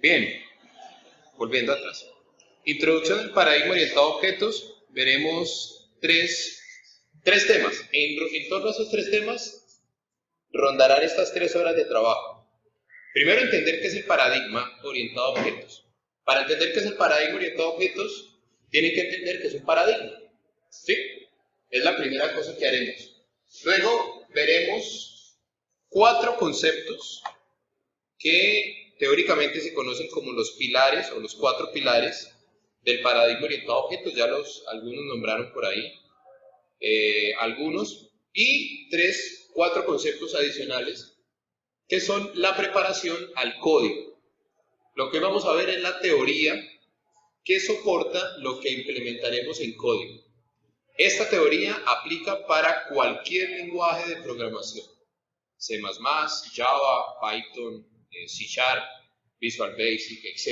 Bien, volviendo atrás. Introducción del paradigma orientado a objetos. Veremos tres temas. En torno a esos tres temas rondarán estas 3 horas de trabajo. Primero, entender qué es el paradigma orientado a objetos. Para entender qué es el paradigma orientado a objetos, tienen que entender qué es un paradigma. ¿Sí? Es la primera cosa que haremos. Luego veremos 4 conceptos que teóricamente se conocen como los pilares o los 4 pilares del paradigma orientado a objetos. Ya algunos nombraron por ahí, algunos, y 4 conceptos adicionales que son la preparación al código. Lo que vamos a ver es la teoría que soporta lo que implementaremos en código. Esta teoría aplica para cualquier lenguaje de programación: C++, Java, Python, C#, Visual Basic, etc.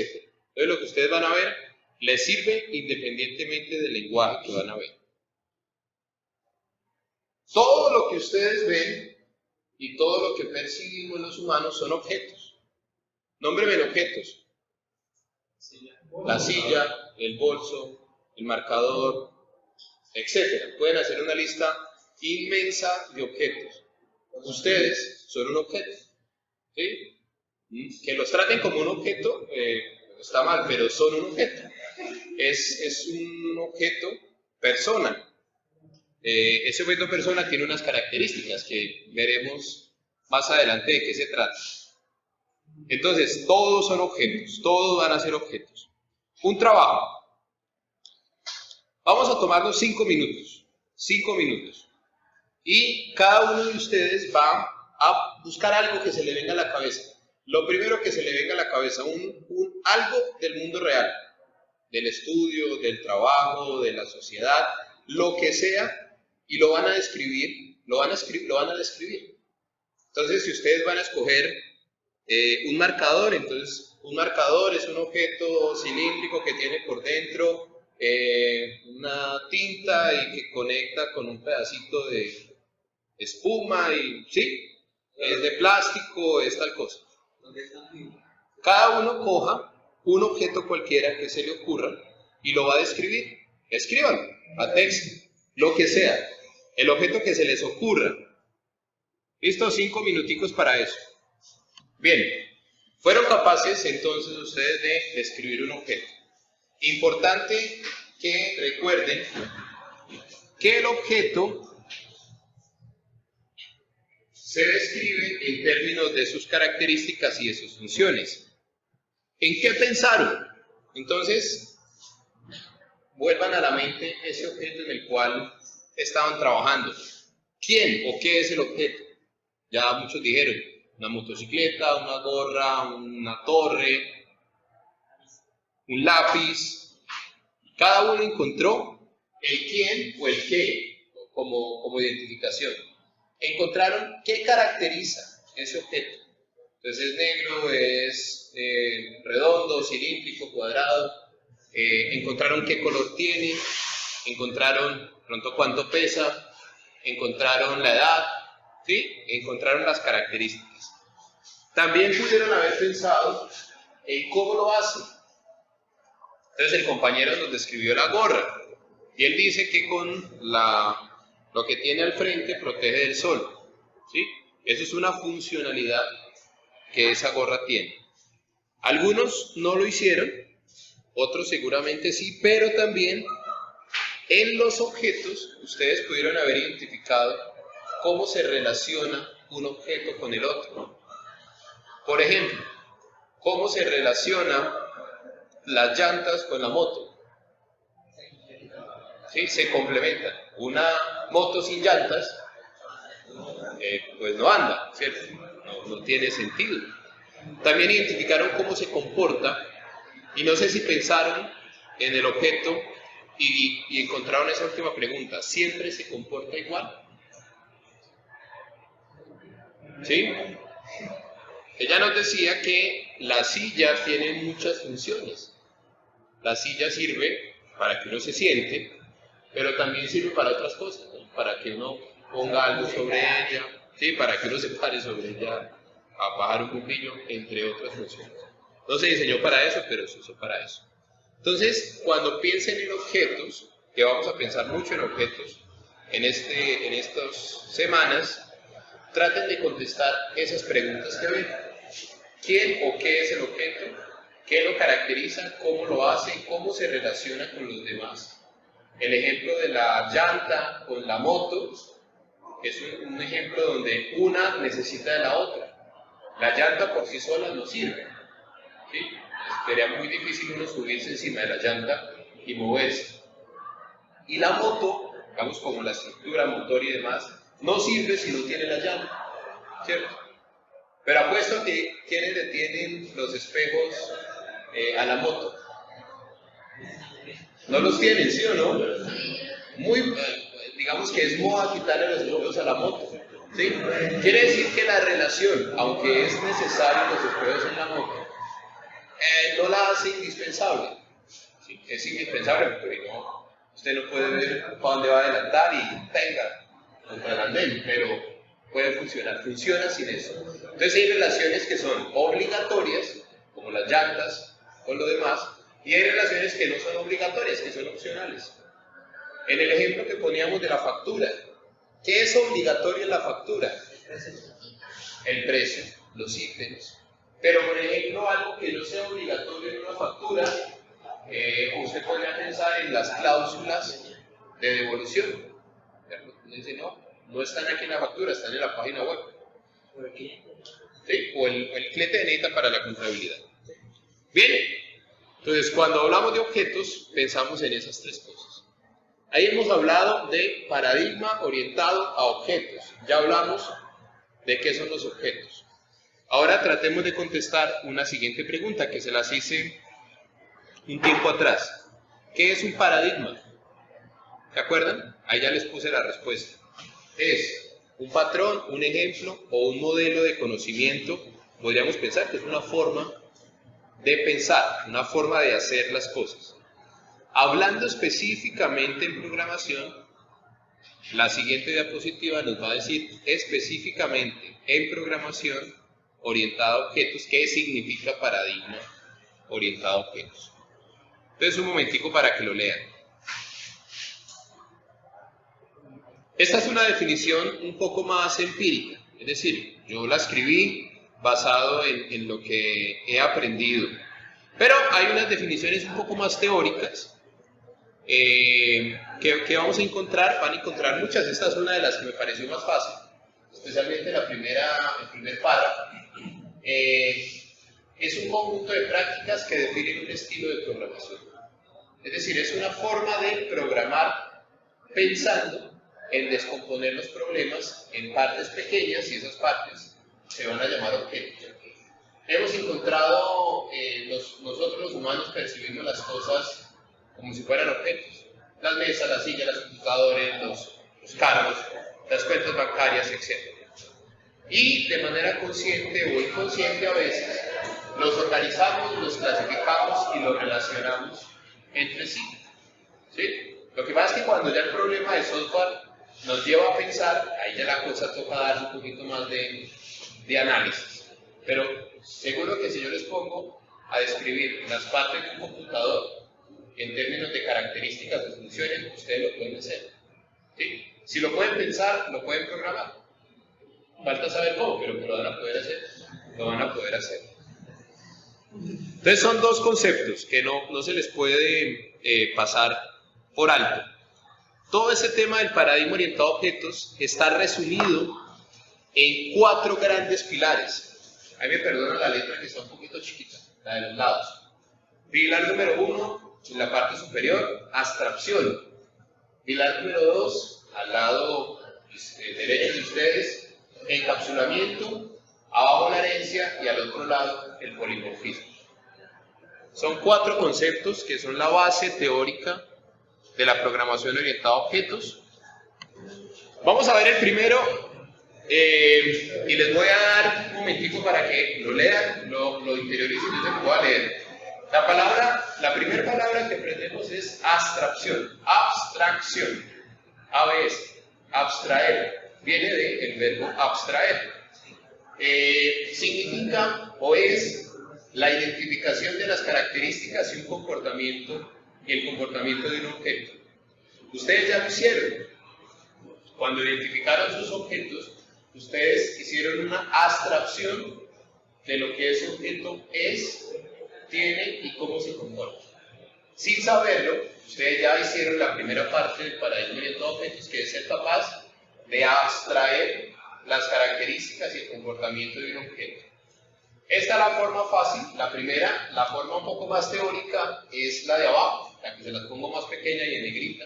Entonces lo que ustedes van a ver les sirve independientemente del lenguaje que van a ver. Todo lo que ustedes ven y todo lo que percibimos los humanos son objetos. Nómbrenme objetos. La silla, el bolso, el marcador, etc. Pueden hacer una lista inmensa de objetos. Ustedes son un objeto. ¿Sí? Que los traten como un objeto está mal, pero son un objeto. Es un objeto persona. Ese objeto persona tiene unas características que veremos más adelante de qué se trata. Entonces, todos son objetos, todos van a ser objetos. Un trabajo. Vamos a tomarnos 5 minutos. 5 minutos. Y cada uno de ustedes va a buscar algo que se le venga a la cabeza. Lo primero que se le venga a la cabeza, algo del mundo real, del estudio, del trabajo, de la sociedad, lo que sea, y lo van a describir, lo van a describir. Entonces, si ustedes van a escoger un marcador, entonces un marcador es un objeto cilíndrico que tiene por dentro una tinta y que conecta con un pedacito de espuma y ¿sí? Es de plástico, es tal cosa. Cada uno coja un objeto cualquiera que se le ocurra y lo va a describir. Escríbanlo a texto, lo que sea, el objeto que se les ocurra. ¿Listo? 5 minuticos para eso. Bien, fueron capaces entonces ustedes de describir un objeto. Importante que recuerden que el objeto se describe en términos de sus características y de sus funciones. ¿En qué pensaron? Entonces, vuelvan a la mente ese objeto en el cual estaban trabajando. ¿Quién o qué es el objeto? Ya muchos dijeron, una motocicleta, una gorra, una torre, un lápiz. Cada uno encontró el quién o el qué como identificación. Encontraron qué caracteriza ese objeto. Entonces es negro, es redondo, cilíndrico, cuadrado. Encontraron qué color tiene, encontraron pronto cuánto pesa, encontraron la edad, ¿sí? Encontraron las características. También pudieron haber pensado en cómo lo hace. Entonces el compañero nos describió la gorra y él dice que con lo que tiene al frente protege del sol, ¿sí? Eso es una funcionalidad que esa gorra tiene. Algunos no lo hicieron, otros seguramente sí, pero también en los objetos ustedes pudieron haber identificado cómo se relaciona un objeto con el otro. Por ejemplo, cómo se relaciona las llantas con la moto. ¿Sí? Se complementan. Una moto sin llantas pues no anda, ¿cierto? No tiene sentido. También identificaron cómo se comporta y no sé si pensaron en el objeto y encontraron esa última pregunta: ¿siempre se comporta igual? ¿Sí? Ella nos decía que la silla tiene muchas funciones. La silla sirve para que uno se siente, pero también sirve para otras cosas, ¿no? Para que uno ponga algo sobre ella, ¿sí? Para que uno se pare sobre ella a bajar un poquillo, entre otras funciones. No se diseñó para eso, pero se usó para eso. Entonces, cuando piensen en objetos, que vamos a pensar mucho en objetos en estas semanas, traten de contestar esas preguntas que ven. ¿Quién o qué es el objeto? ¿Qué lo caracteriza? ¿Cómo lo hace? ¿Cómo se relaciona con los demás? El ejemplo de la llanta con la moto es un ejemplo donde una necesita de la otra. La llanta por sí sola no sirve, ¿sí? Sería muy difícil uno subirse encima de la llanta y moverse. Y la moto, digamos como la estructura, motor y demás, no sirve si no tiene la llanta, ¿cierto? Pero apuesto que ¿quiénes detienen los espejos a la moto? No los tienen, ¿sí o no? Digamos que es moda quitarle los espejos a la moto, ¿sí? Quiere decir que la relación, aunque es necesario los espejos en la moto, no la hace indispensable. ¿Sí? Es indispensable porque no, usted no puede ver para dónde va a adelantar y venga contra el andén, pero puede funcionar, funciona sin eso. Entonces hay relaciones que son obligatorias, como las llantas o lo demás, y hay relaciones que no son obligatorias, que son opcionales. En el ejemplo que poníamos de la factura, ¿qué es obligatorio en la factura? El precio, los ítems. Pero por ejemplo, algo que no sea obligatorio en una factura, usted podría pensar en las cláusulas de devolución. Dice, no están aquí en la factura, están en la página web. ¿Sí? O el cliente necesita para la contabilidad. Bien, entonces cuando hablamos de objetos, pensamos en esas tres cosas. Ahí hemos hablado de paradigma orientado a objetos. Ya hablamos de qué son los objetos. Ahora tratemos de contestar una siguiente pregunta que se las hice un tiempo atrás. ¿Qué es un paradigma? ¿Se acuerdan? Ahí ya les puse la respuesta. Es un patrón, un ejemplo o un modelo de conocimiento. Podríamos pensar que es una forma de pensar, una forma de hacer las cosas. Hablando específicamente en programación, la siguiente diapositiva nos va a decir específicamente en programación orientada a objetos, ¿qué significa paradigma orientado a objetos? Entonces un momentico para que lo lean. Esta es una definición un poco más empírica, es decir, yo la escribí basado en lo que he aprendido, pero hay unas definiciones un poco más teóricas que vamos a encontrar, van a encontrar muchas. Esta es una de las que me pareció más fácil, especialmente el primer párrafo. Es un conjunto de prácticas que definen un estilo de programación, es decir, es una forma de programar pensando en descomponer los problemas en partes pequeñas y esas partes se van a llamar objetos. Hemos encontrado, nosotros los humanos percibimos las cosas como si fueran objetos. Las mesas, las sillas, los computadores, los carros, las cuentas bancarias, etc. Y de manera consciente o inconsciente a veces, los organizamos, los clasificamos y los relacionamos entre sí. ¿Sí? Lo que pasa es que cuando ya el problema de software nos lleva a pensar, ahí ya la cosa toca dar un poquito más de análisis. Pero seguro que si yo les pongo a describir las partes de un computador en términos de características de funciones, ustedes lo pueden hacer. ¿Sí? Si lo pueden pensar, lo pueden programar. Falta saber cómo, pero lo van a poder hacer. Lo van a poder hacer. Entonces son dos conceptos que no se les puede pasar por alto. Todo ese tema del paradigma orientado a objetos está resumido en 4 grandes pilares. Ahí me perdonan la letra que está un poquito chiquita, la de los lados. Pilar número 1, en la parte superior, abstracción. Pilar número 2, al lado derecho de ustedes, encapsulamiento, abajo la herencia y al otro lado el polimorfismo. Son 4 conceptos que son la base teórica de la programación orientada a objetos. Vamos a ver el primero y les voy a dar un momentico para que lo lean, lo interioricen. Yo se lo voy a leer. La primera palabra que aprendemos es abstracción. Abstracción. ABS. Abstraer. Viene del verbo abstraer. Significa o es la identificación de las características y un comportamiento y el comportamiento de un objeto. Ustedes ya lo hicieron. Cuando identificaron sus objetos, ustedes hicieron una abstracción de lo que ese objeto es, tiene y cómo se comporta. Sin saberlo, ustedes ya hicieron la primera parte del paradigma orientado a objetos, que es ser capaz de abstraer las características y el comportamiento de un objeto. Esta es la forma fácil, la primera. La forma un poco más teórica es la de abajo, la que se las pongo más pequeña y en negrita.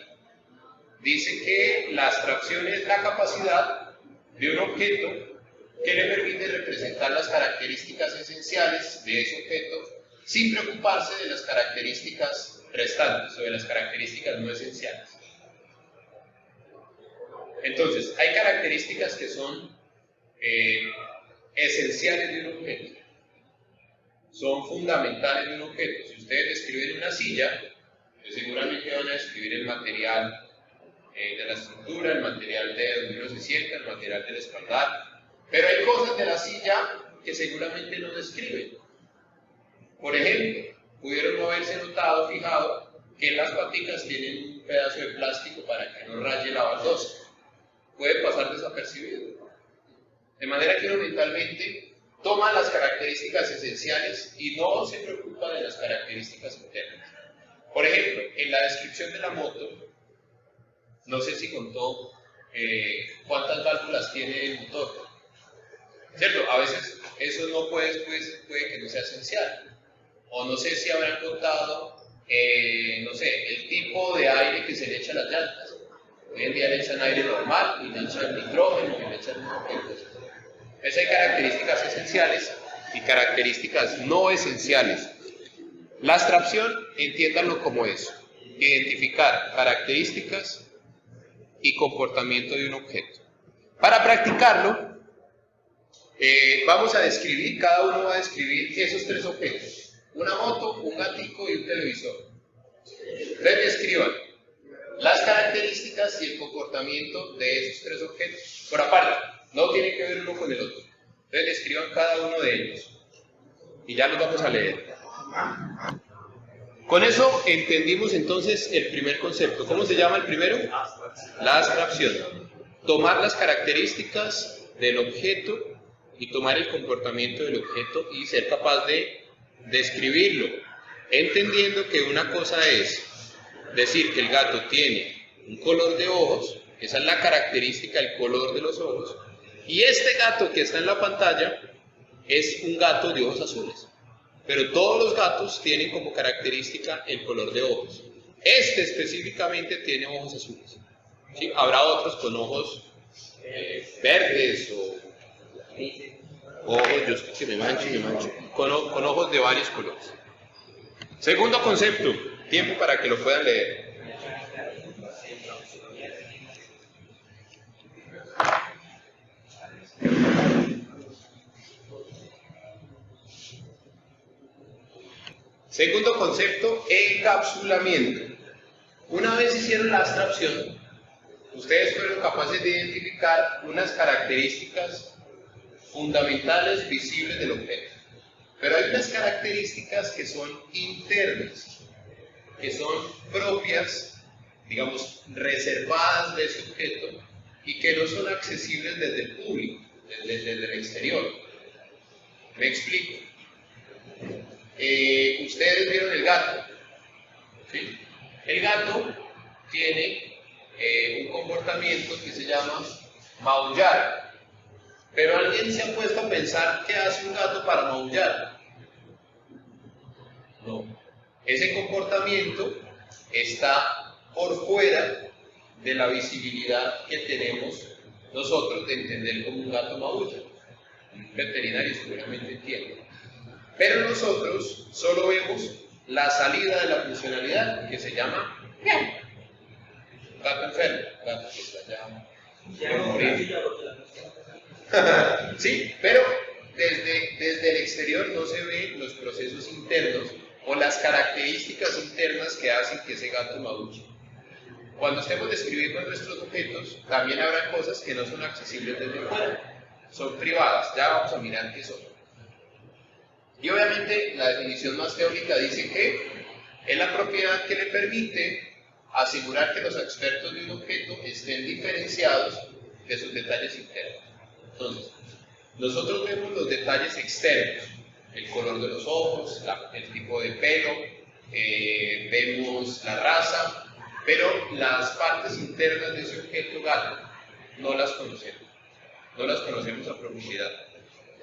Dice que la abstracción es la capacidad de un objeto que le permite representar las características esenciales de ese objeto sin preocuparse de las características restantes o de las características no esenciales. Entonces, hay características que son esenciales de un objeto, son fundamentales de un objeto. Si ustedes describen una silla, pues seguramente van a describir el material de la estructura, el material de donde uno se sienta, el material del espaldar, pero hay cosas de la silla que seguramente no describen. Por ejemplo, pudieron no haberse notado, fijado, que las paticas tienen un pedazo de plástico para que no raye la baldosa. Puede pasar desapercibido. De manera que uno mentalmente toma las características esenciales y no se preocupa de las características internas. Por ejemplo, en la descripción de la moto, no sé si contó cuántas válvulas tiene el motor. ¿Cierto? A veces eso no puede que no sea esencial. O no sé si habrán contado, no sé, el tipo de aire que se le echa a las llantas. Hoy en día le echan aire normal, y le echan nitrógeno, y le echan objetos. Entonces hay características esenciales y características no esenciales. La abstracción, entiéndanlo como eso: identificar características y comportamiento de un objeto. Para practicarlo, vamos a describir, cada uno va a describir esos tres objetos: una moto, un gatico y un televisor. Entonces describan las características y el comportamiento de esos tres objetos. Por aparte, no tiene que ver uno con el otro. Entonces describan cada uno de ellos. Y ya los vamos a leer. Con eso entendimos entonces el primer concepto. ¿Cómo se llama el primero? La abstracción. Tomar las características del objeto y tomar el comportamiento del objeto y ser capaz de describirlo, entendiendo que una cosa es decir que el gato tiene un color de ojos, esa es la característica, el color de los ojos, y este gato que está en la pantalla es un gato de ojos azules, pero todos los gatos tienen como característica el color de ojos. Este específicamente tiene ojos azules, ¿sí? Habrá otros con ojos verdes o ojos, yo sé que me mancho, con ojos de varios colores. Segundo concepto, tiempo para que lo puedan leer. Segundo concepto, encapsulamiento. Una vez hicieron la abstracción, ustedes fueron capaces de identificar unas características fundamentales visibles del objeto. Pero hay unas características que son internas, que son propias, digamos, reservadas de ese objeto y que no son accesibles desde el público, desde el exterior. Me explico. Ustedes vieron el gato, ¿sí? El gato tiene un comportamiento que se llama maullar, pero ¿alguien se ha puesto a pensar qué hace un gato para maullar? No, ese comportamiento está por fuera de la visibilidad que tenemos nosotros de entender cómo un gato maulla. Un veterinario seguramente entiende. Pero nosotros solo vemos la salida de la funcionalidad, que se llama gato enfermo, gato que está ya por morir. Sí, pero desde el exterior no se ven los procesos internos o las características internas que hacen que ese gato maulle. Cuando estemos describiendo nuestros objetos, también habrá cosas que no son accesibles desde fuera, son privadas, ya vamos a mirar qué son. Y obviamente la definición más teórica dice que es la propiedad que le permite asegurar que los aspectos de un objeto estén diferenciados de sus detalles internos. Entonces, nosotros vemos los detalles externos, el color de los ojos, el tipo de pelo, vemos la raza, pero las partes internas de ese objeto gato no las conocemos a profundidad.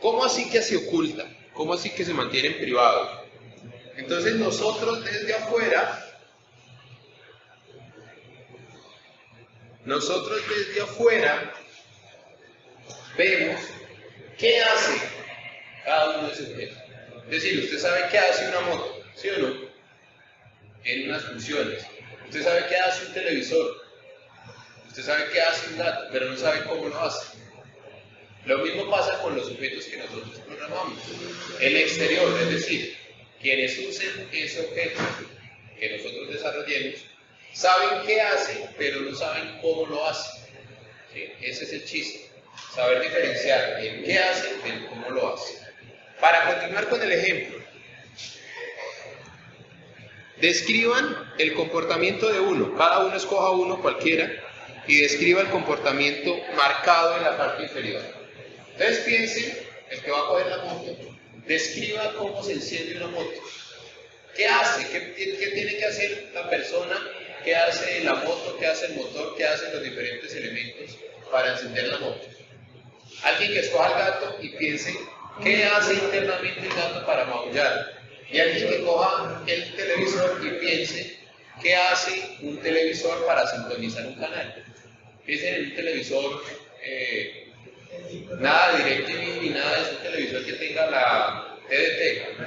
¿Cómo así que se oculta? ¿Cómo así que se mantiene en privado? Entonces nosotros desde afuera vemos qué hace cada uno de esos objetos. Es decir, usted sabe qué hace una moto, ¿sí o no? En unas funciones. Usted sabe qué hace un televisor. Usted sabe qué hace un gato, pero no sabe cómo lo hace. Lo mismo pasa con los objetos que nosotros programamos. El exterior, es decir, quienes usen ese objeto que nosotros desarrollemos, saben qué hace, pero no saben cómo lo hace. ¿Sí? Ese es el chiste. Saber diferenciar el qué hace del cómo lo hace. Para continuar con el ejemplo, describan el comportamiento de uno. Cada uno escoja uno cualquiera y describa el comportamiento marcado en la parte inferior. Entonces piensen, el que va a coger la moto, describa cómo se enciende una moto. ¿Qué hace? ¿Qué tiene que hacer la persona? ¿Qué hace la moto? ¿Qué hace el motor? ¿Qué hacen los diferentes elementos para encender la moto? Alguien que escoja al gato y piense, ¿qué hace internamente el gato para maullar? Y alguien que coja el televisor y piense, ¿qué hace un televisor para sintonizar un canal? Piensen en un televisor, nada DirecTV ni nada de ese televisor que tenga la TDT.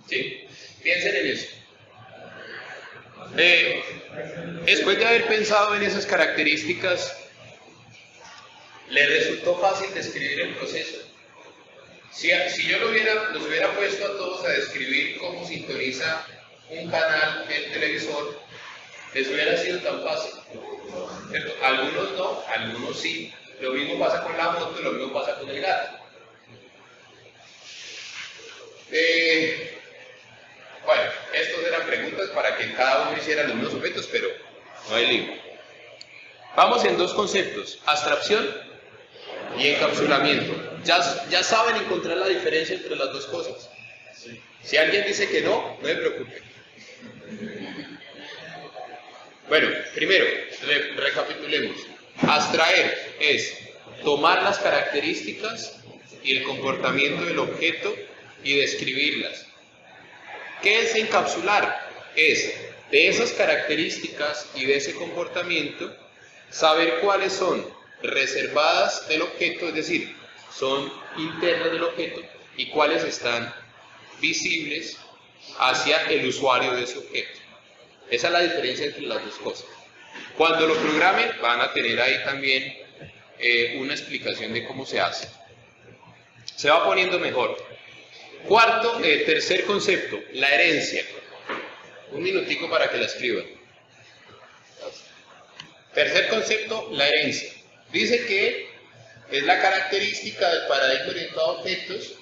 ¿Sí? Piensen en eso. Después de haber pensado en esas características, ¿le resultó fácil describir el proceso? Si yo los hubiera puesto a todos a describir cómo sintoniza un canal en televisor, les hubiera sido tan fácil. ¿Cierto? Algunos no, algunos sí. Lo mismo pasa con la moto, lo mismo pasa con el gato. Bueno, estas eran preguntas para que cada uno hiciera los mismos objetos, pero no hay lío. Vamos en dos conceptos, abstracción y encapsulamiento. ¿Ya saben encontrar la diferencia entre las dos cosas? Si alguien dice que no, no se preocupe. Bueno, primero, recapitulemos. Abstraer es tomar las características y el comportamiento del objeto y describirlas. ¿Qué es encapsular? Es de esas características y de ese comportamiento saber cuáles son reservadas del objeto, es decir, son internas del objeto, y cuáles están visibles hacia el usuario de ese objeto. Esa es la diferencia entre las dos cosas. Cuando lo programen van a tener ahí también una explicación de cómo se hace. Se va poniendo mejor. Tercer concepto, la herencia. Un minutico para que la escriban. Tercer concepto, la herencia. Dice que es la característica del paradigma orientado a objetos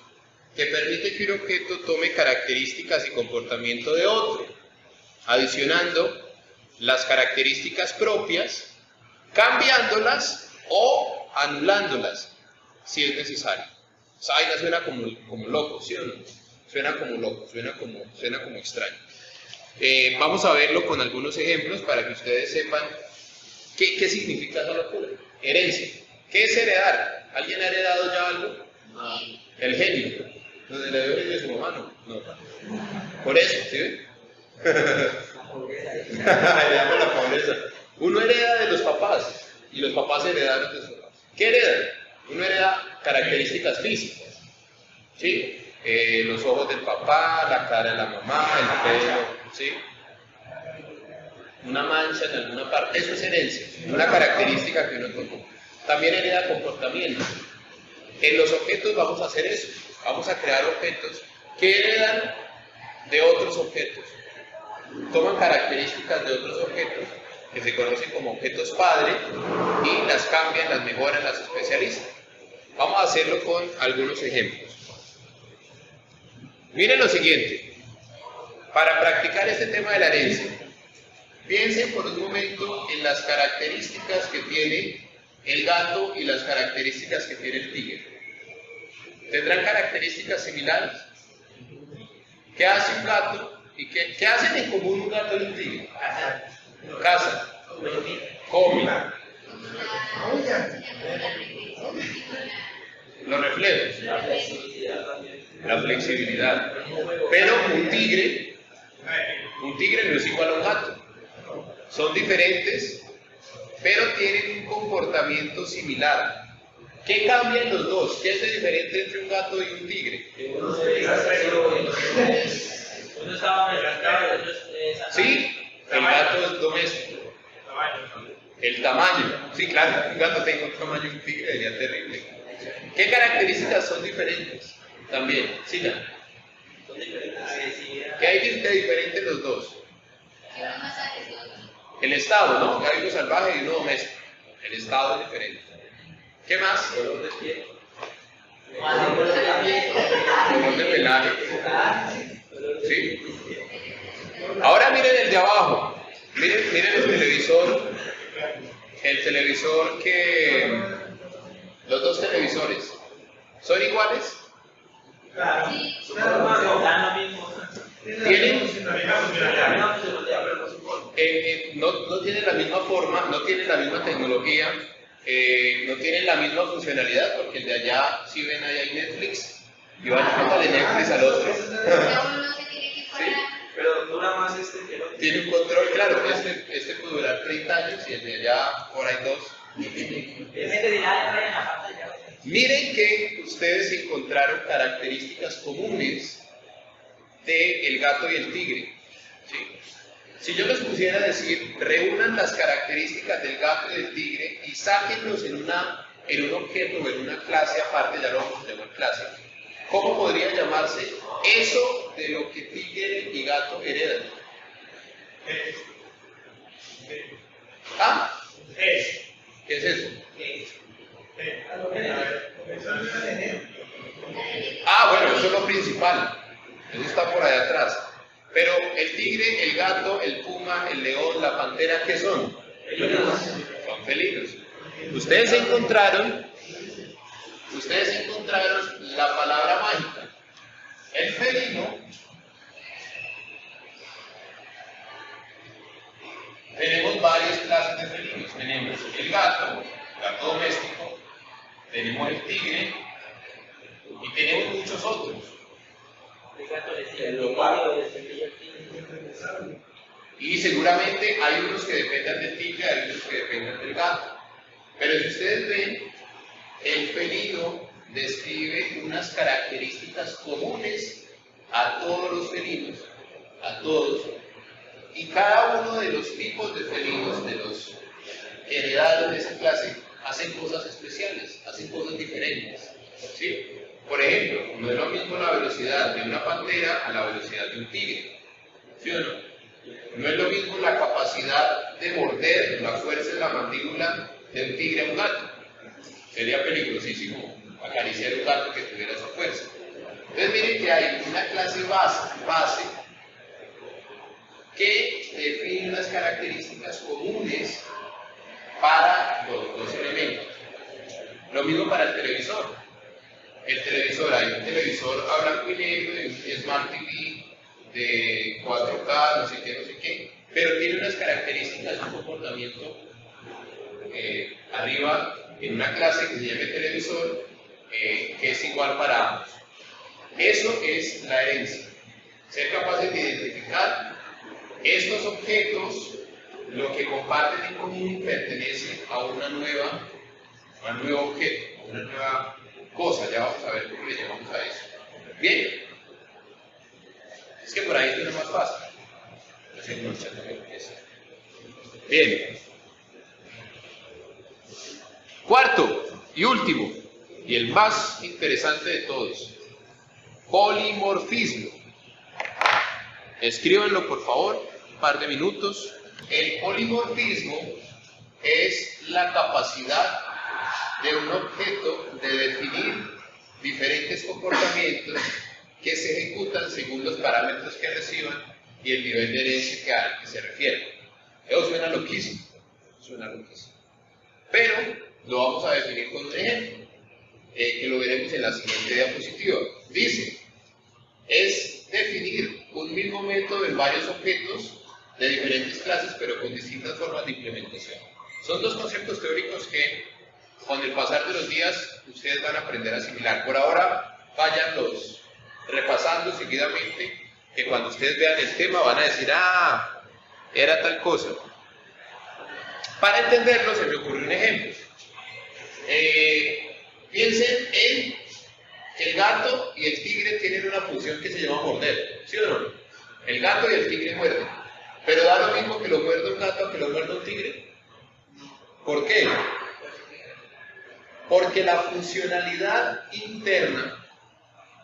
que permite que un objeto tome características y comportamiento de otro, adicionando las características propias, cambiándolas o anulándolas, si es necesario. O sea, ahí no suena como loco, ¿sí o no? Suena como loco, suena como extraño. Vamos a verlo con algunos ejemplos para que ustedes sepan qué significa esa locura. Herencia. ¿Qué es heredar? ¿Alguien ha heredado ya algo? El genio. ¿Lo heredó de su mamá? No. Por eso, ¿sí ven? La pobreza. Uno hereda de los papás y los papás heredaron de sus papás. ¿Qué heredan? Uno hereda características físicas, ¿sí? Los ojos del papá, la cara de la mamá, el pelo, ¿sí? Una mancha en alguna parte, eso es herencia, una característica que uno tomó. También hereda comportamiento. En los objetos vamos a hacer eso, vamos a crear objetos que heredan de otros objetos. Toman características de otros objetos que se conocen como objetos padre y las cambian, las mejoran, las especializan. Vamos a hacerlo con algunos ejemplos. Miren lo siguiente, para practicar este tema de la herencia, piensen por un momento en las características que tiene el gato y las características que tiene el tigre. ¿Tendrán características similares? ¿Qué hace un gato? ¿Y qué hacen en común un gato y un tigre? Cazan, comen, los reflejos, la flexibilidad. Pero un tigre no es igual a un gato. Son diferentes, pero tienen un comportamiento similar. ¿Qué cambian los dos? ¿Qué es de diferente entre un gato y un tigre? Sí, el gato es doméstico. El tamaño. Sí, claro, un gato tenga un tamaño y un tigre sería terrible. ¿Qué características son diferentes? También, sí, ¿no? ¿Qué hay de diferente en los dos? El estado, ¿no? Hay uno salvaje y uno doméstico. El estado es diferente. ¿Qué más? Color de piel. Color de pelaje. ¿Sí? Ahora miren el de abajo. Miren el televisor. El televisor que... Los dos televisores. ¿Son iguales? Claro. ¿Tienen? No tienen la misma forma, no tienen la misma tecnología, no tienen la misma funcionalidad, porque el de allá, si ven ahí hay Netflix, y van a de Netflix al otro. ¿Sí? Pero dura más este que el otro. Tiene un control, claro, este puede durar 30 años y el de allá por ahí 2. Miren que ustedes encontraron características comunes del gato y el tigre. ¿Sí? Si yo les pusiera a decir, reúnan las características del gato y del tigre y sáquenlos en un objeto o en una clase aparte, ya lo vamos a llamar clase, ¿cómo podría llamarse eso de lo que tigre y gato heredan? ¿Ah? ¿Qué es eso? Ah, bueno, eso es lo principal. Eso está por allá atrás. Pero el tigre, el gato, el puma, el león, la pantera, ¿qué son? Son felinos. Ustedes encontraron la palabra mágica. El felino. Tenemos varias clases de felinos. Tenemos el gato doméstico, tenemos el tigre y tenemos muchos otros. Y seguramente hay unos que dependan del tigre, hay otros que dependan del gato. Pero si ustedes ven, el felino describe unas características comunes a todos los felinos, a todos. Y cada uno de los tipos de felinos, de los heredados de esa clase, hacen cosas especiales, hacen cosas diferentes. ¿Sí? Por ejemplo, no es lo mismo la velocidad de una pantera a la velocidad de un tigre. ¿Sí o no? No es lo mismo la capacidad de morder, la fuerza de la mandíbula de un tigre a un gato. Sería peligrosísimo acariciar un gato que tuviera esa fuerza. Entonces miren que hay una clase base que define unas características comunes para los dos elementos. Lo mismo para el televisor. El televisor, hay un televisor a blanco y negro, de Smart TV, de 4K, no sé qué, pero tiene unas características de un comportamiento arriba en una clase que se llama televisor, que es igual para ambos. Eso es la herencia. Ser capaces de identificar estos objetos, lo que comparten en común pertenece a un nuevo objeto, a una nueva cosa. Ya vamos a ver cómo le llamamos a eso. Bien. Es que por ahí suena más fácil. Bien. Cuarto y último, y el más interesante de todos, polimorfismo. Escríbanlo por favor, un par de minutos. El polimorfismo es la capacidad de un objeto de definir diferentes comportamientos que se ejecutan según los parámetros que reciban y el nivel de herencia al que se refiere. Eso suena loquísimo, pero lo vamos a definir con un ejemplo, que lo veremos en la siguiente diapositiva. Dice, es definir un mismo método en varios objetos de diferentes clases, pero con distintas formas de implementación. Son dos conceptos teóricos que con el pasar de los días ustedes van a aprender a asimilar. Por ahora, váyanlos repasando seguidamente, que cuando ustedes vean el tema van a decir, ah, era tal cosa. Para entenderlo se me ocurre un ejemplo. Piensen en el gato y el tigre tienen una función que se llama morder, ¿sí o no? El gato y el tigre muerden, pero da lo mismo que lo muerda un gato que lo muerda un tigre. ¿Por qué? Porque la funcionalidad interna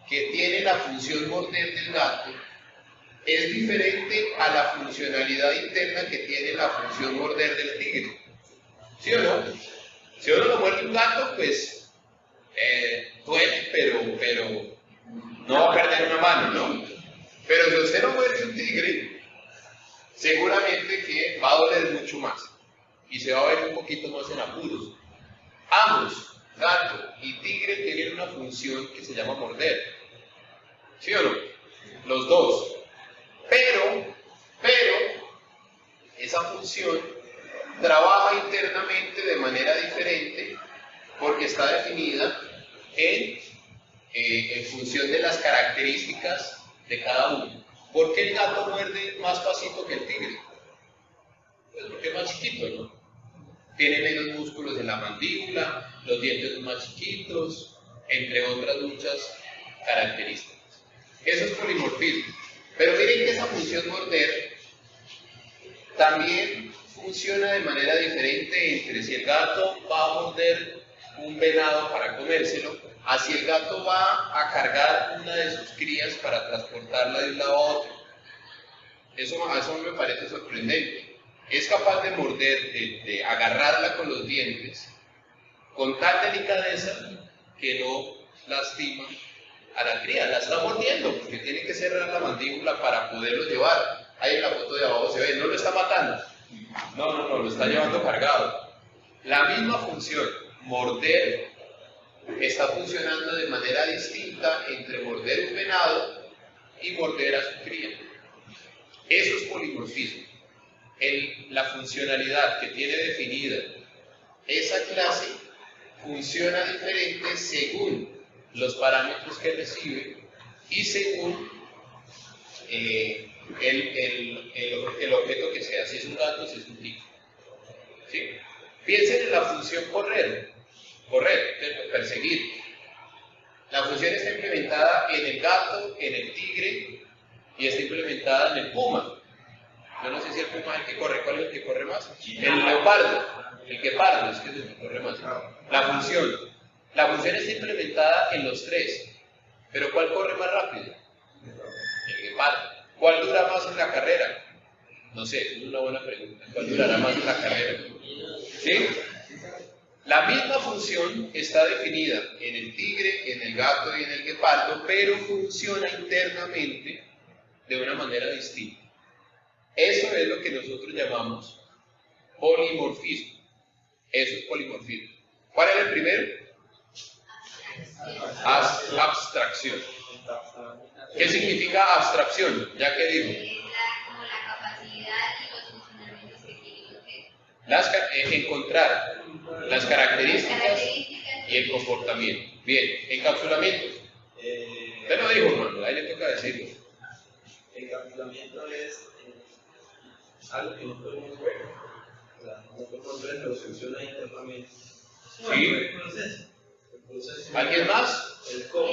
que tiene la función morder del gato es diferente a la funcionalidad interna que tiene la función morder del tigre. ¿Sí o no? Si uno lo muerde un gato, pues duele, pero no va a perder una mano, ¿no? Pero si usted no muerde un tigre, seguramente que va a doler mucho más y se va a ver un poquito más en apuros. Ambos, gato y tigre, tienen una función que se llama morder. ¿Sí o no? Los dos. Pero esa función trabaja internamente de manera diferente porque está definida en función de las características de cada uno. ¿Por qué el gato muerde más pasito que el tigre? Pues porque es más chiquito, ¿no? Tiene menos músculos en la mandíbula, los dientes son más chiquitos, entre otras muchas características. Eso es polimorfismo. Pero miren que esa función morder también funciona de manera diferente entre si el gato va a morder un venado para comérselo, a si el gato va a cargar una de sus crías para transportarla de un lado a otro. Eso me parece sorprendente. Es capaz de morder, de agarrarla con los dientes, con tal delicadeza que no lastima a la cría. La está mordiendo porque tiene que cerrar la mandíbula para poderlo llevar. Ahí en la foto de abajo se ve, no lo está matando. No, lo está llevando cargado. La misma función, morder, está funcionando de manera distinta entre morder un venado y morder a su cría. Eso es polimorfismo. La funcionalidad que tiene definida esa clase funciona diferente según los parámetros que recibe y según el objeto que sea, si es un gato, si es un tigre. ¿Sí? Piensen en la función correr, perseguir. La función está implementada en el gato, en el tigre y está implementada en el puma. Yo no sé si el puma es el que corre. ¿Cuál es el que corre más? El leopardo. El guepardo es el que corre más. La función está implementada en los tres. ¿Pero cuál corre más rápido? El guepardo. ¿Cuál dura más en la carrera? No sé, es una buena pregunta. ¿Cuál durará más en la carrera? ¿Sí? La misma función está definida en el tigre, en el gato y en el guepardo, pero funciona internamente de una manera distinta. Eso es lo que nosotros llamamos polimorfismo. Eso es polimorfismo. ¿Cuál es el primero? Abstracción. ¿Qué significa abstracción? ¿Ya que digo? Como la capacidad y los funcionamientos que tiene el objeto. Encontrar las características y el comportamiento. Bien, encapsulamiento. Usted lo dijo, hermano, ahí le toca decirlo. Encapsulamiento es algo que no podemos ver. O sea, no podemos ver, pero funciona internamente. Sí. El proceso. ¿Alguien más? El cómo.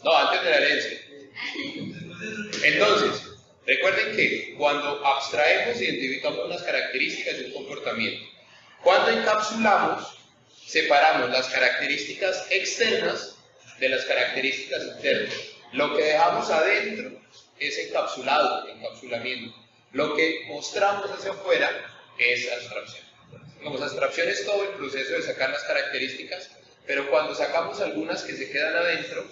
No, antes de la herencia. Entonces, recuerden que cuando abstraemos, identificamos las características de un comportamiento. Cuando encapsulamos, separamos las características externas de las características internas. Lo que dejamos adentro es encapsulamiento. Lo que mostramos hacia afuera es abstracción. Como abstracción es todo el proceso de sacar las características, pero cuando sacamos algunas que se quedan adentro,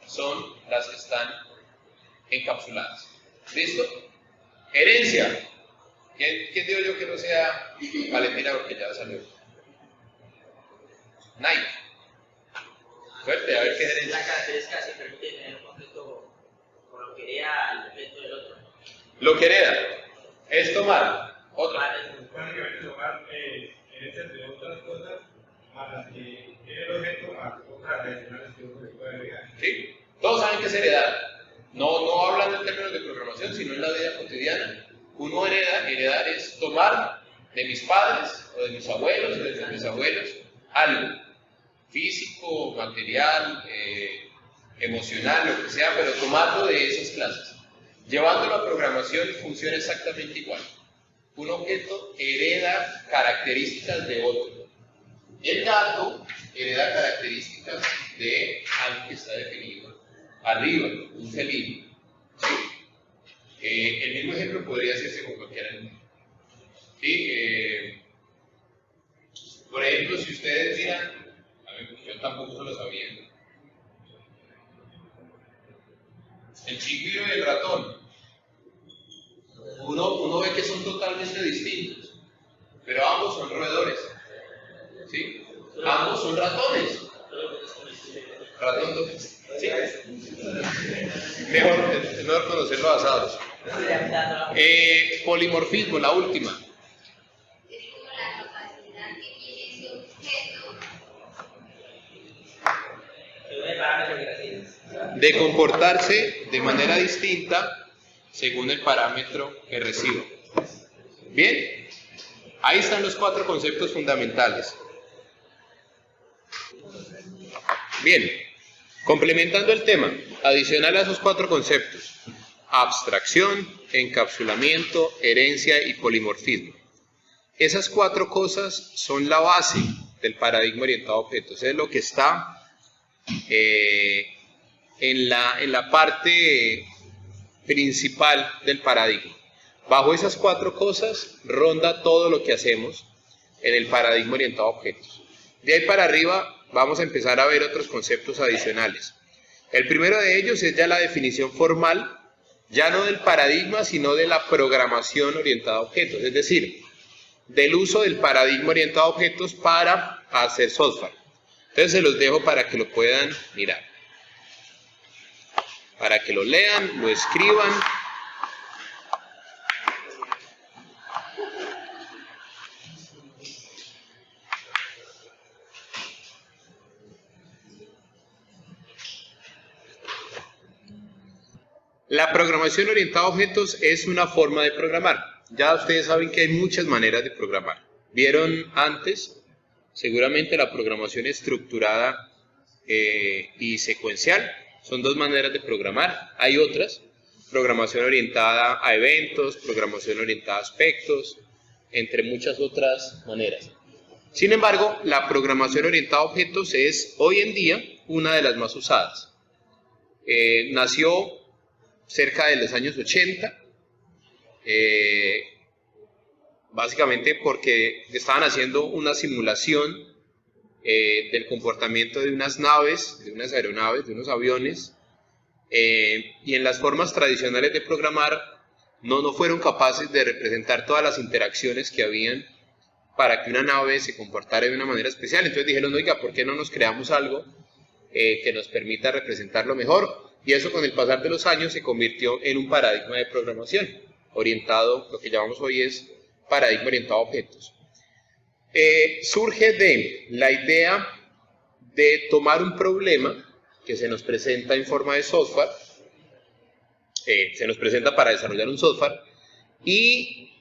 son las que están encapsuladas. ¿Listo? Herencia. ¿Quién digo yo que no sea Valentina porque ya salió? Nike. Fuerte, a ver qué herencia. La característica se permite tener un conflicto con lo que hereda el efecto del otro. Lo que hereda es tomar. Otra. Básicamente tomar herencias de otras cosas más las que tiene el objeto más otras adicionales que uno se puede agregar. ¿Sí? Todos saben que es heredar. No hablando en términos de programación, sino en la vida cotidiana. Uno heredar es tomar de mis padres o de mis abuelos o de mis abuelos algo físico, material, emocional, lo que sea, pero tomarlo de esas clases. Llevándolo a programación funciona exactamente igual. Un objeto hereda características de otro. El gato hereda características de algo que está definido arriba, un felino. ¿Sí? El mismo ejemplo podría hacerse con cualquier animal. ¿Sí? Por ejemplo, si ustedes miran, a ver, yo tampoco se lo sabía, el chigüiro y el ratón, uno ve que son totalmente distintos, pero ambos son roedores. ¿Sí? Ambos son ratones. Ratón, ¿sí? Es mejor conocer los asados. Polimorfismo, la última. Es como la capacidad que tiene ese objeto De comportarse de manera distinta según el parámetro que reciba. Bien, ahí están los 4 conceptos fundamentales. Bien, complementando el tema, adicional a esos 4 conceptos: abstracción, encapsulamiento, herencia y polimorfismo. Esas 4 cosas son la base del paradigma orientado a objetos. Es lo que está en la parte principal del paradigma. Bajo esas 4 cosas ronda todo lo que hacemos en el paradigma orientado a objetos. De ahí para arriba vamos a empezar a ver otros conceptos adicionales. El primero de ellos es ya la definición formal, ya no del paradigma, sino de la programación orientada a objetos, es decir, del uso del paradigma orientado a objetos para hacer software. Entonces se los dejo para que lo puedan mirar, para que lo lean, lo escriban. La programación orientada a objetos es una forma de programar. Ya ustedes saben que hay muchas maneras de programar. Vieron antes, seguramente, la programación estructurada y secuencial. Son 2 maneras de programar. Hay otras: programación orientada a eventos, programación orientada a aspectos, entre muchas otras maneras. Sin embargo, la programación orientada a objetos es hoy en día una de las más usadas. Nació cerca de los años 80, básicamente porque estaban haciendo una simulación del comportamiento de unas naves, de unas aeronaves, de unos aviones, y en las formas tradicionales de programar no fueron capaces de representar todas las interacciones que habían para que una nave se comportara de una manera especial. Entonces dijeron: oiga, ¿por qué no nos creamos algo que nos permita representarlo mejor? Y eso, con el pasar de los años, se convirtió en un paradigma de programación orientado, lo que llamamos hoy es paradigma orientado a objetos. Surge de la idea de tomar un problema que se nos presenta en forma de software, se nos presenta para desarrollar un software, y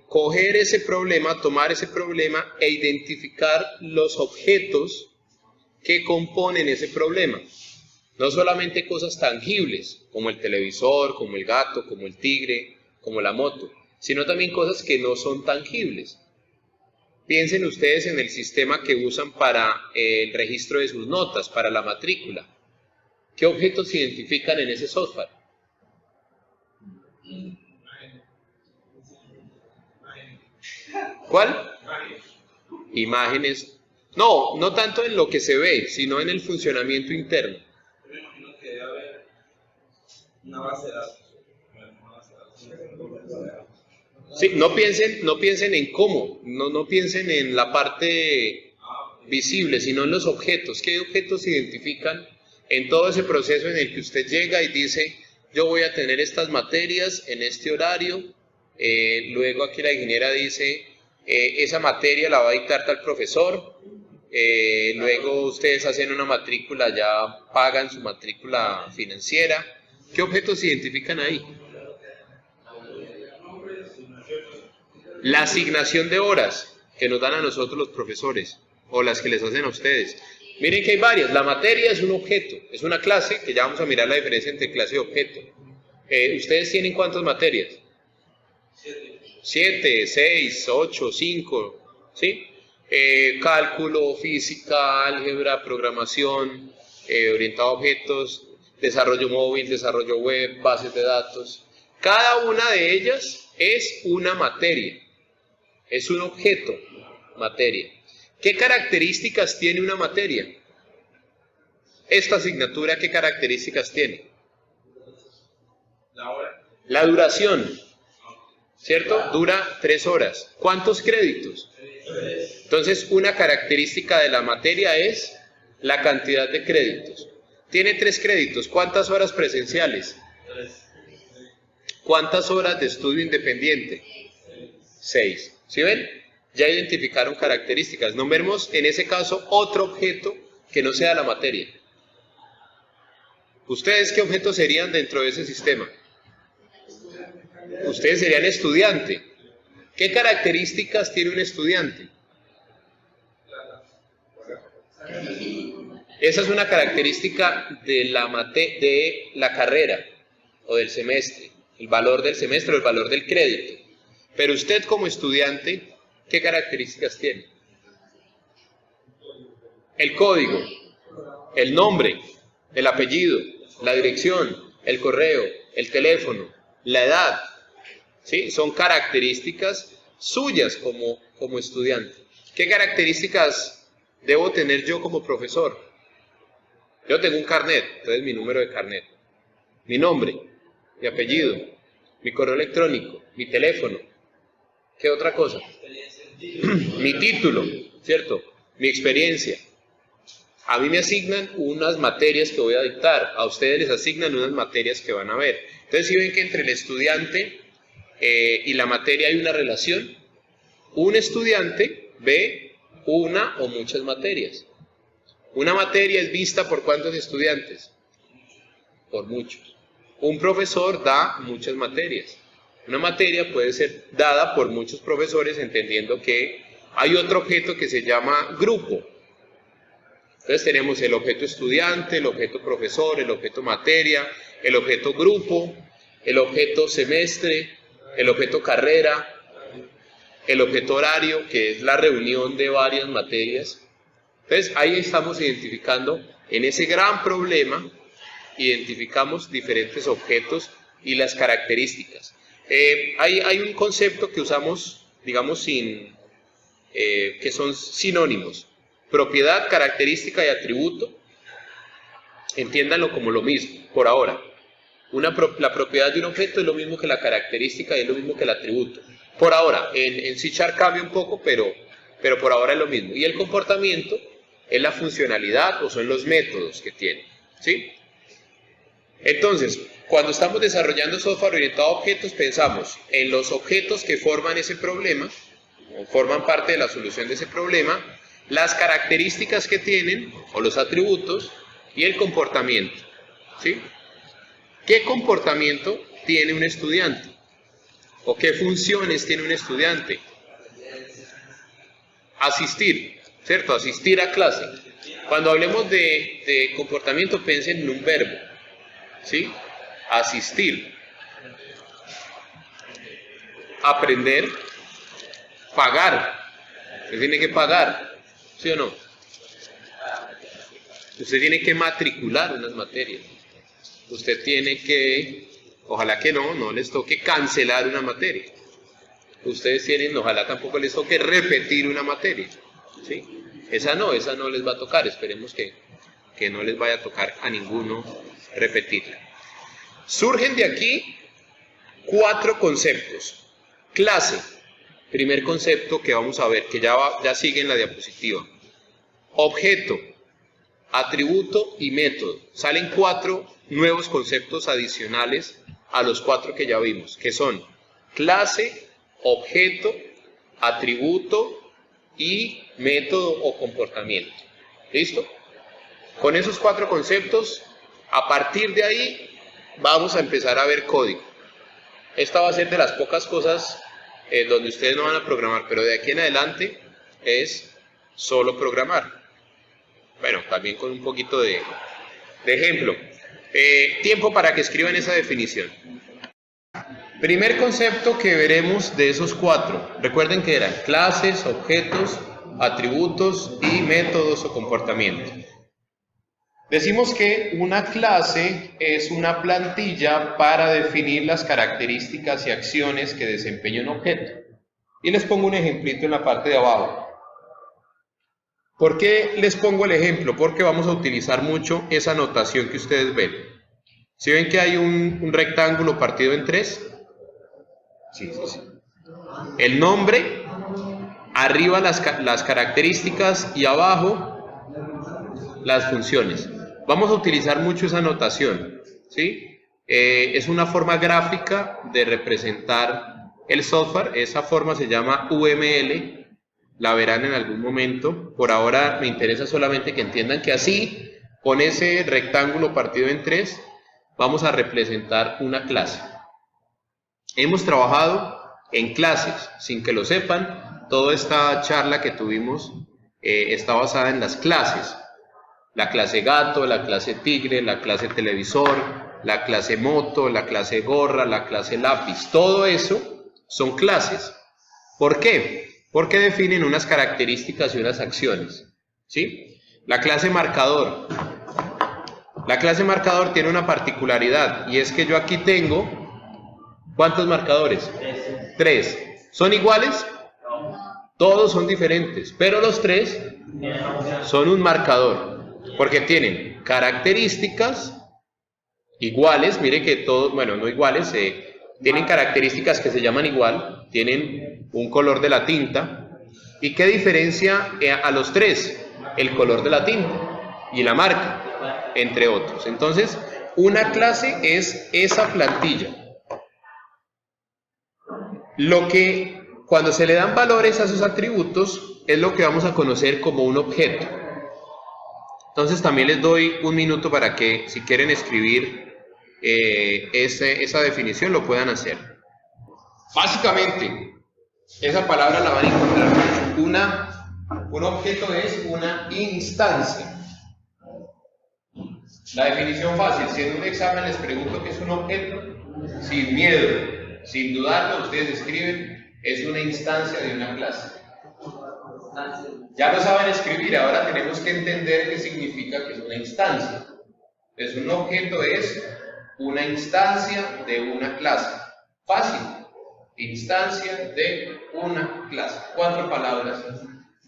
coger ese problema, tomar ese problema e identificar los objetos que componen ese problema. No solamente cosas tangibles, como el televisor, como el gato, como el tigre, como la moto, sino también cosas que no son tangibles. Piensen ustedes en el sistema que usan para el registro de sus notas, para la matrícula. ¿Qué objetos se identifican en ese software? ¿Cuál? Imágenes. No tanto en lo que se ve, sino en el funcionamiento interno. Una base de datos. Una base de datos. Sí, no piensen en cómo, no piensen en la parte visible, sino en los objetos. ¿Qué objetos se identifican en todo ese proceso en el que usted llega y dice, yo voy a tener estas materias en este horario? Luego aquí la ingeniera dice, esa materia la va a dictar tal profesor. Luego ustedes hacen una matrícula, ya pagan su matrícula financiera. ¿Qué objetos se identifican ahí? La asignación de horas que nos dan a nosotros los profesores o las que les hacen a ustedes. Miren que hay varias. La materia es un objeto, es una clase, que ya vamos a mirar la diferencia entre clase y objeto. ¿Ustedes tienen cuántas materias? 7, 6, 8, 5, ¿sí? Cálculo, física, álgebra, programación, orientado a objetos, desarrollo móvil, desarrollo web, bases de datos. Cada una de ellas es una materia, es un objeto, materia. ¿Qué características tiene una materia? Esta asignatura, ¿qué características tiene? La hora. La duración, ¿cierto? Dura 3 horas. ¿Cuántos créditos? Entonces, una característica de la materia es la cantidad de créditos. Tiene 3 créditos. ¿Cuántas horas presenciales? 3. ¿Cuántas horas de estudio independiente? 6. ¿Sí ven? Ya identificaron características. Nombremos en ese caso otro objeto que no sea la materia. ¿Ustedes qué objetos serían dentro de ese sistema? Ustedes serían estudiante. ¿Qué características tiene un estudiante? Esa es una característica de la carrera o del semestre, el valor del semestre o el valor del crédito. Pero usted como estudiante, ¿qué características tiene? El código, el nombre, el apellido, la dirección, el correo, el teléfono, la edad. ¿Sí? Son características suyas como estudiante. ¿Qué características debo tener yo como profesor? Yo tengo un carnet, entonces mi número de carnet, mi nombre, mi apellido, mi correo electrónico, mi teléfono. ¿Qué otra cosa? Mi título, ¿cierto? Mi experiencia. A mí me asignan unas materias que voy a dictar, a ustedes les asignan unas materias que van a ver. Entonces, si ven que entre el estudiante y la materia hay una relación, un estudiante ve una o muchas materias. Una materia es vista por ¿cuántos estudiantes? Por muchos. Un profesor da muchas materias. Una materia puede ser dada por muchos profesores, entendiendo que hay otro objeto que se llama grupo. Entonces tenemos el objeto estudiante, el objeto profesor, el objeto materia, el objeto grupo, el objeto semestre, el objeto carrera, el objeto horario, que es la reunión de varias materias. Entonces ahí estamos identificando, en ese gran problema, identificamos diferentes objetos y las características. Hay un concepto que usamos, digamos, que son sinónimos: propiedad, característica y atributo. Entiéndanlo como lo mismo, por ahora. La propiedad de un objeto es lo mismo que la característica y es lo mismo que el atributo. Por ahora, en C# cambia un poco, pero por ahora es lo mismo. Y el comportamiento es la funcionalidad o son los métodos que tiene, ¿sí? Entonces, cuando estamos desarrollando software orientado a objetos, pensamos en los objetos que forman ese problema, o forman parte de la solución de ese problema, las características que tienen, o los atributos, y el comportamiento, ¿sí? ¿Qué comportamiento tiene un estudiante? ¿O qué funciones tiene un estudiante? Asistir, ¿cierto? Asistir a clase. Cuando hablemos de comportamiento, piensen en un verbo, ¿sí? Asistir. Aprender. Pagar. Usted tiene que pagar, ¿sí o no? Usted tiene que matricular unas materias. Usted tiene que, ojalá que no les toque cancelar una materia. Ustedes tienen, ojalá tampoco les toque repetir una materia, ¿sí? Esa no les va a tocar. Esperemos que no les vaya a tocar a ninguno repetirla. Surgen de aquí 4 conceptos. Clase, primer concepto que vamos a ver, que ya sigue en la diapositiva. Objeto, atributo y método. Salen 4 nuevos conceptos adicionales a los 4 que ya vimos, que son clase, objeto, atributo y método o comportamiento. ¿Listo? Con esos 4 conceptos, a partir de ahí, vamos a empezar a ver código. Esta va a ser de las pocas cosas donde ustedes no van a programar, pero de aquí en adelante es solo programar. Bueno, también con un poquito de ejemplo. Tiempo para que escriban esa definición. Primer concepto que veremos de esos 4. Recuerden que eran clases, objetos, atributos y métodos o comportamientos. Decimos que una clase es una plantilla para definir las características y acciones que desempeña un objeto. Y les pongo un ejemplito en la parte de abajo. ¿Por qué les pongo el ejemplo? Porque vamos a utilizar mucho esa notación que ustedes ven. ¿Sí ven que hay un rectángulo partido en 3? Sí. El nombre, arriba las características y abajo las funciones. Vamos a utilizar mucho esa notación, ¿sí? Es una forma gráfica de representar el software. Esa forma se llama UML. La verán en algún momento. Por ahora me interesa solamente que entiendan que así, con ese rectángulo partido en 3, vamos a representar una clase. Hemos trabajado en clases, sin que lo sepan. Toda esta charla que tuvimos está basada en las clases. La clase gato, la clase tigre, la clase televisor, la clase moto, la clase gorra, la clase lápiz. Todo eso son clases. ¿Por qué? Porque definen unas características y unas acciones, ¿sí? La clase marcador. La clase marcador tiene una particularidad, y es que yo aquí tengo, ¿cuántos marcadores? 3. ¿Son iguales? Todos son diferentes, pero los 3 son un marcador, porque tienen características iguales. Mire que todos, bueno, no iguales, tienen características que se llaman igual, tienen un color de la tinta. ¿Y qué diferencia a los 3? El color de la tinta y la marca, entre otros. Entonces, una clase es esa plantilla. Lo que, cuando se le dan valores a sus atributos, es lo que vamos a conocer como un objeto. Entonces también les doy un minuto para que, si quieren escribir esa definición, lo puedan hacer. Básicamente, esa palabra la van a encontrar mucho. Un objeto es una instancia. La definición fácil: si en un examen les pregunto qué es un objeto, sin miedo, sin dudarlo, ustedes escriben: es una instancia de una clase. Ya lo saben escribir, ahora tenemos que entender qué significa que es una instancia. Entonces, un objeto es una instancia de una clase. Fácil. Instancia de una clase. 4 palabras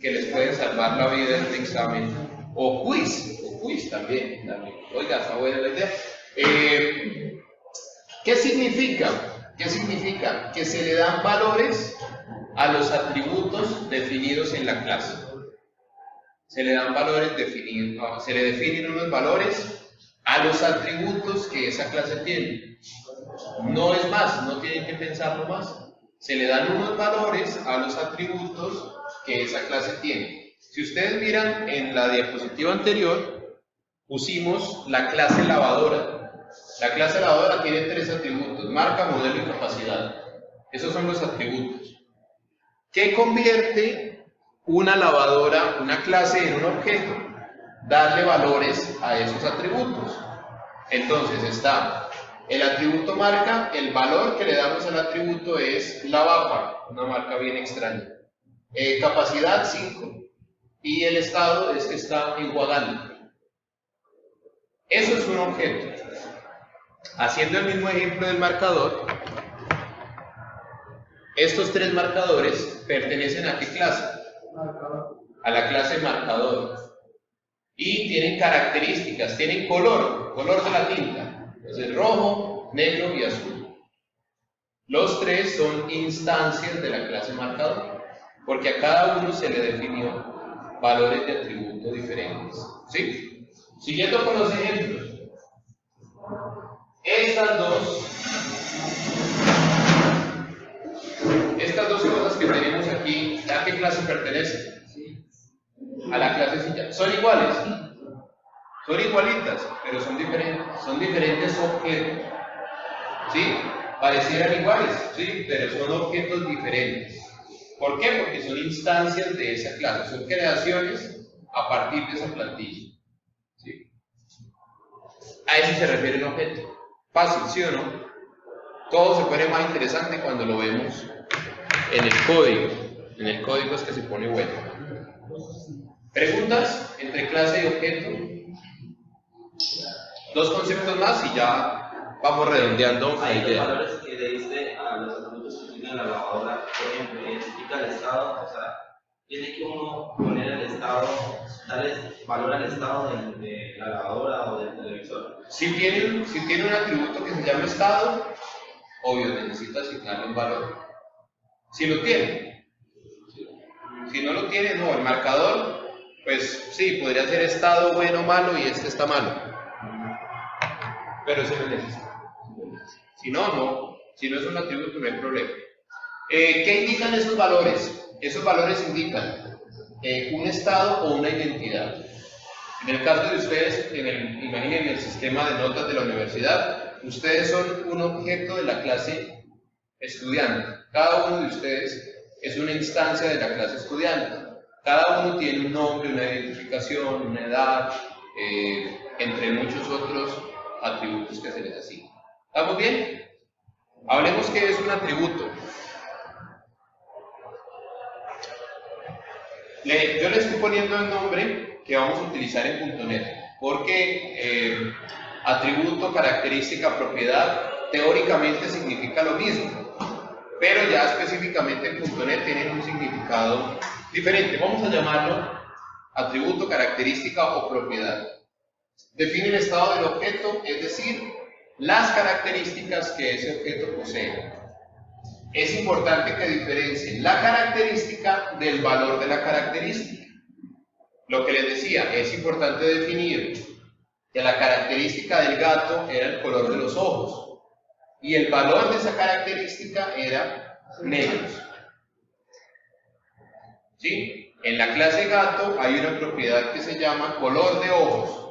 que les pueden salvar la vida en un examen. O quiz también. Oiga, está buena la idea. ¿Qué significa? ¿Qué significa? Que se le dan valores a los atributos definidos en la clase. Se le dan valores definidos, se le definen unos valores a los atributos que esa clase tiene. No es más, no tienen que pensarlo más. Se le dan unos valores a los atributos que esa clase tiene. Si ustedes miran en la diapositiva anterior, pusimos la clase lavadora. La clase lavadora tiene 3 atributos: marca, modelo y capacidad. Esos son los atributos. ¿Qué convierte una lavadora, una clase, en un objeto? Darle valores a esos atributos. Entonces está el atributo marca. El valor que le damos al atributo es la vapa, una marca bien extraña. Capacidad 5. Y el estado es que está enjuagando. Eso es un objeto. Haciendo el mismo ejemplo del marcador, estos 3 marcadores pertenecen ¿a qué clase? A la clase marcador. Y tienen características, tienen color de la tinta. Entonces rojo, negro y azul. Los tres son instancias de la clase marcador, porque a cada uno se le definió valores de atributo diferentes. ¿Sí? Siguiendo con los ejemplos. Estas dos cosas que tenemos aquí, ¿a qué clase pertenecen? A la clase silla. ¿Son iguales? Son igualitas, pero son diferentes objetos. ¿Sí? Parecieran iguales, ¿sí? Pero son objetos diferentes. ¿Por qué? Porque son instancias de esa clase, son creaciones a partir de esa plantilla. ¿Sí? A eso se refiere un objeto. Fácil, ¿sí o no? Todo se pone más interesante cuando lo vemos en el código. En el código es que se pone bueno. ¿Preguntas entre clase y objeto? Dos conceptos más y ya vamos redondeando la Hay los idea. valores que le diste a los atributos que tiene la lavadora, por ejemplo, identifica el estado, o sea, tiene que uno poner el estado, darle valor al estado de la lavadora o del televisor. Si tiene un atributo que se llama estado, obvio, necesita asignarle un valor. Si lo tiene. Si no lo tiene, no. El marcador, pues sí, podría ser estado bueno o malo y este está malo. Pero se lo necesita. Si no, no. Si no es un atributo, no hay problema. ¿Qué indican esos valores? Esos valores indican un estado o una identidad. En el caso de ustedes, imaginen el sistema de notas de la universidad, ustedes son un objeto de la clase estudiante. Cada uno de ustedes es una instancia de la clase estudiante. Cada uno tiene un nombre, una identificación, una edad, entre muchos otros atributos que se les asignan. ¿Estamos bien? Hablemos qué es un atributo. Yo le estoy poniendo el nombre que vamos a utilizar en .NET, porque atributo, característica, propiedad, teóricamente significa lo mismo, pero ya específicamente en .NET tienen un significado diferente. Vamos a llamarlo atributo, característica o propiedad. Define el estado del objeto, es decir, las características que ese objeto posee. Es importante que diferencien la característica del valor de la característica. Lo que les decía, es importante definir que la característica del gato era el color de los ojos y el valor de esa característica era negros. ¿Sí? En la clase gato hay una propiedad que se llama color de ojos.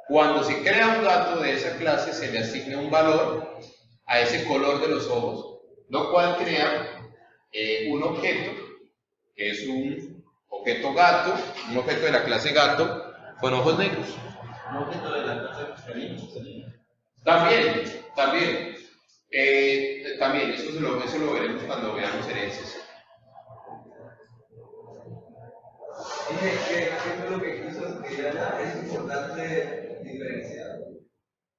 Cuando se crea un gato de esa clase se le asigna un valor a ese color de los ojos, lo cual crea un objeto, que es un objeto gato, un objeto de la clase gato, con ojos negros. Un objeto de la clase canino. También, eso lo veremos cuando veamos herencias. ¿Qué es lo que quiso Diana? Es importante diferenciar.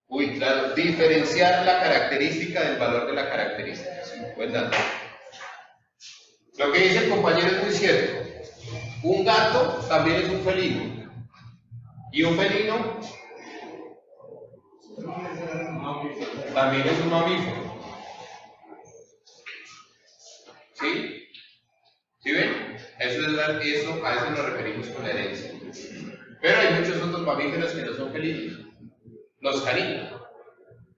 Uy, claro, diferenciar la característica del valor de la característica. ¿Sí? Buen dato. Lo que dice el compañero es muy cierto. Un gato también es un felino. Y un felino también es un mamífero. ¿Sí? ¿Sí ven? A eso nos referimos con la herencia. Pero hay muchos otros mamíferos que no son felinos. Los caninos.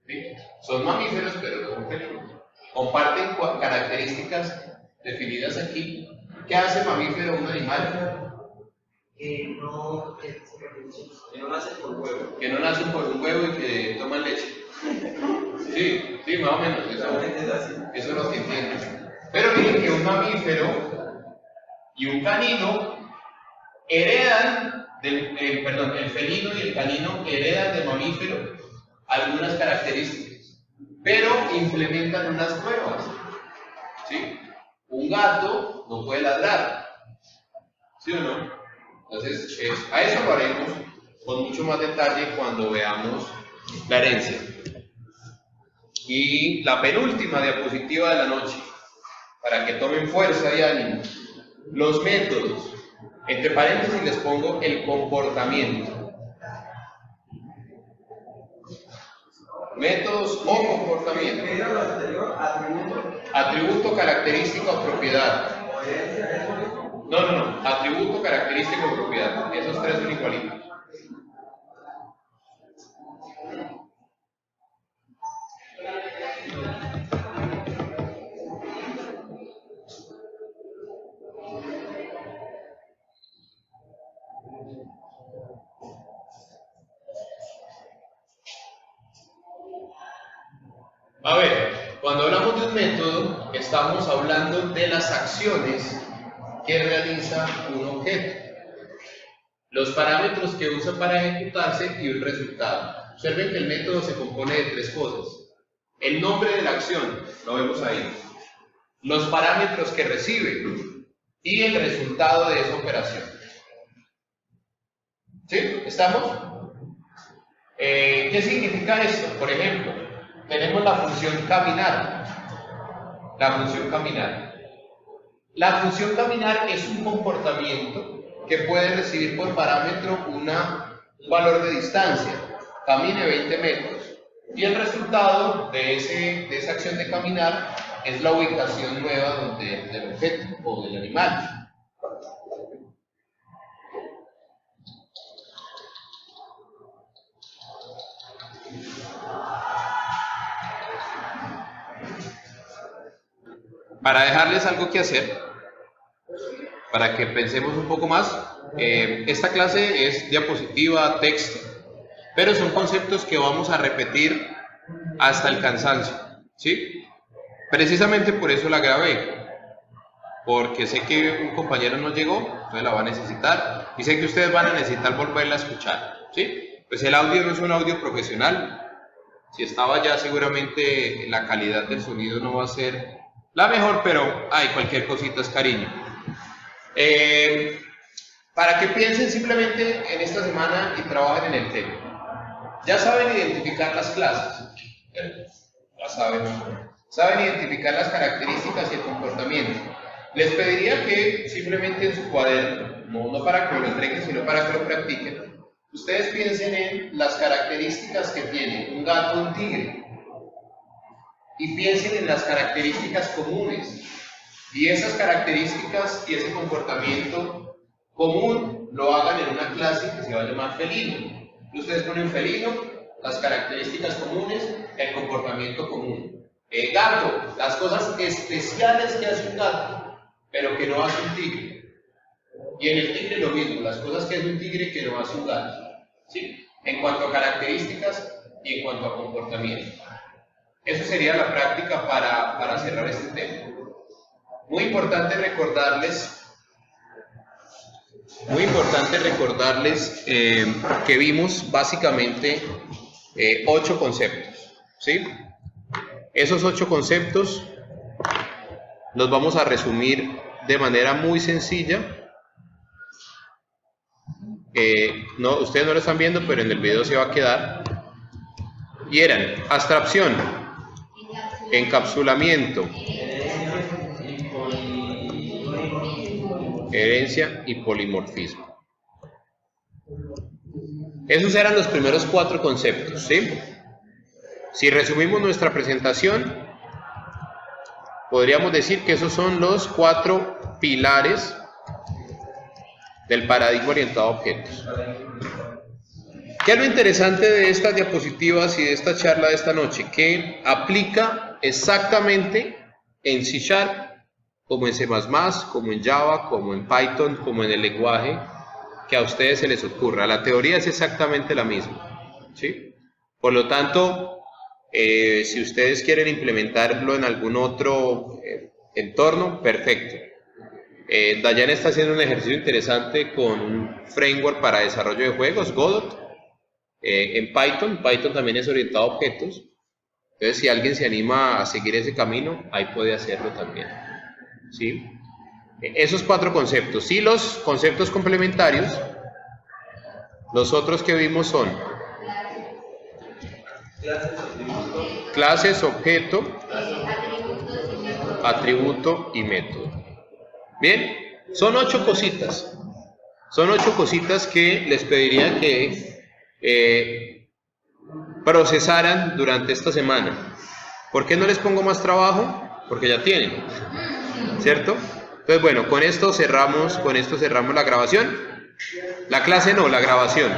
¿Sí? Son mamíferos, pero no son felinos. Comparten características definidas aquí. ¿Qué hace mamífero un animal? Que no nacen por huevo. Que no nacen por un huevo y que toman leche. Sí, más o menos. Eso es lo que entienden. Pero miren que un mamífero y un canino heredan, el felino y el canino heredan del mamífero algunas características, pero implementan unas nuevas. ¿Sí? Un gato no puede ladrar, ¿sí o no? Entonces, a eso lo haremos con mucho más detalle cuando veamos la herencia. Y la penúltima diapositiva de la noche, para que tomen fuerza y ánimo. Los métodos. Entre paréntesis les pongo el comportamiento. métodos o comportamientos. ¿Qué era lo anterior? Atributo. Atributo, característica o propiedad. Coherencia, ¿es lo mismo? No. Atributo, característica o propiedad. Esos tres son igualitos. A ver, cuando hablamos de un método, estamos hablando de las acciones que realiza un objeto, los parámetros que usa para ejecutarse y un resultado. Observen que el método se compone de tres cosas: el nombre de la acción, lo vemos ahí, los parámetros que recibe y el resultado de esa operación. ¿Sí? ¿Estamos? ¿Qué significa esto? Por ejemplo, tenemos la función caminar. La función caminar. La función caminar es un comportamiento que puede recibir por parámetro un valor de distancia. Camine 20 metros. Y el resultado de esa acción de caminar es la ubicación nueva del objeto o del animal. Para dejarles algo que hacer, para que pensemos un poco más, esta clase es diapositiva, texto, pero son conceptos que vamos a repetir hasta el cansancio, ¿sí? Precisamente por eso la grabé, porque sé que un compañero no llegó, entonces la va a necesitar, y sé que ustedes van a necesitar volverla a escuchar, ¿sí? Pues el audio no es un audio profesional, si estaba ya seguramente la calidad del sonido no va a ser la mejor, pero cualquier cosita es cariño. Para que piensen simplemente en esta semana y trabajen en el tema. Ya saben identificar las clases, ya saben identificar las características y el comportamiento. Les pediría que simplemente en su cuaderno, no para que lo entreguen, sino para que lo practiquen, ustedes piensen en las características que tiene un gato o un tigre. Y piensen en las características comunes, y esas características y ese comportamiento común lo hagan en una clase que se va a llamar felino. Ustedes ponen felino, las características comunes, el comportamiento común. Gato, las cosas especiales que hace un gato, pero que no hace un tigre. Y en el tigre lo mismo, las cosas que hace un tigre que no hace un gato, ¿sí? En cuanto a características y en cuanto a comportamiento. Eso sería la práctica para cerrar este tema. Muy importante recordarles que vimos básicamente 8 conceptos, ¿sí? Esos 8 conceptos los vamos a resumir de manera muy sencilla. Ustedes no lo están viendo, pero en el video se va a quedar. Y eran abstracción, encapsulamiento, herencia y polimorfismo. Esos eran los primeros 4 conceptos, ¿sí? Si resumimos nuestra presentación, podríamos decir que esos son los 4 pilares del paradigma orientado a objetos. ¿Qué es lo interesante de estas diapositivas y de esta charla de esta noche? Que aplica exactamente en C#, como en C++, como en Java, como en Python, como en el lenguaje que a ustedes se les ocurra. La teoría es exactamente la misma, ¿sí? Por lo tanto, si ustedes quieren implementarlo en algún otro entorno, perfecto. Dayan está haciendo un ejercicio interesante con un framework para desarrollo de juegos, Godot. En Python también es orientado a objetos. Entonces, si alguien se anima a seguir ese camino, ahí puede hacerlo también, ¿sí? Esos 4 conceptos. Y los conceptos complementarios, los otros que vimos son clases, objeto, atributo y método. Bien, son 8 cositas. Son 8 cositas que les pediría que procesaran durante esta semana. ¿Por qué no les pongo más trabajo? Porque ya tienen, ¿cierto? Entonces, bueno, con esto cerramos la grabación. La clase no, la grabación.